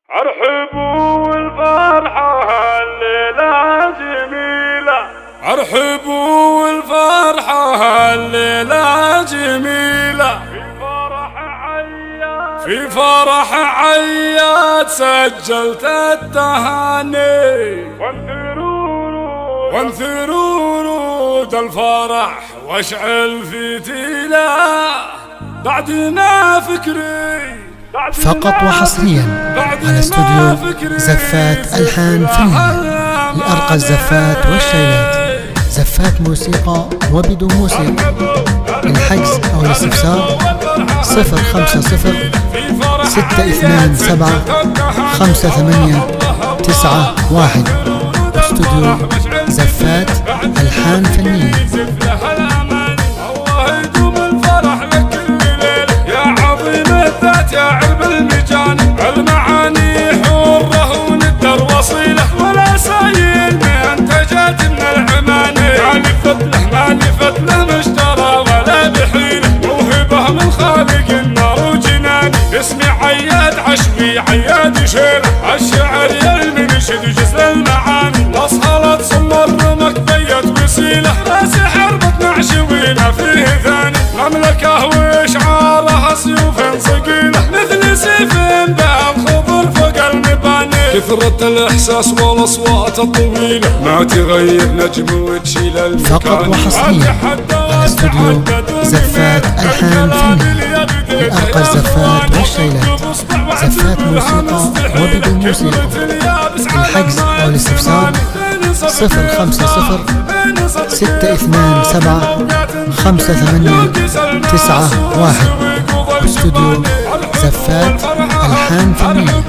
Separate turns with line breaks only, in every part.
ارحبوا والفرحة الليلة جميلة، ارحبوا والفرحة الليلة جميلة، في فرح عياد سجلت التهاني، وانثروا رود الفرح واشعل فتيله بعدنا فكري.
فقط وحصريا على استوديو زفات ألحان فنية لأرقى الزفات والشيلات، زفات موسيقى وبدون موسيقى. الحجز أو الاستفسار 050 627 5891. استوديو زفات ألحان فنية.
يا عرب المجان المعاني حره وندر وصيله، ولا سايل منتجات من العماني، ما لفت له مشترى ولا بحيله، موهبه من خالق النار وجناني، اسمي عياد عشوي عياد شيله، الشعر يلمنشد جسر المعاني، اصهلت صمر رمك بيت وسيله، راسي حربة معشوينا فيه ثاني، مملكه واشعارها سيوف صقيله، مثل سيف بالخضر فوق المباني، كثرة الإحساس والأصوات الطويلة، ما تغير نجم وتشيل المكان.
فقط وحصريا على استوديو زفات ألحان فنية لأرقى الزفات والشيلات، زفات موسيقى وبدون موسيقى. الحجز أو الاستفسار 050 627 5891. استوديو زفات ألحان فنية.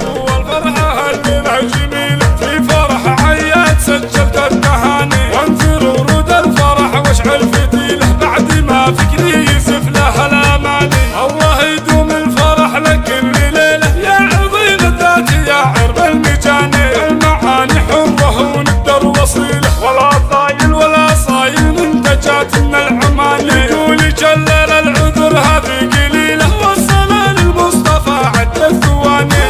في فرح عياد سجلت التهاني، وانثر ورود الفرح واشعل فتيله، بعد ما فكري يسف له الاماني، الله يدوم الفرح لك كل ليله، يا عظيم الذات يا عرب المجاني، المعاني حره وندر وصيله، ولا طايل ولا صايل منتجات من العماني، يقول جلل العذر هذه قليله، وصل للمصطفى عد الثواني،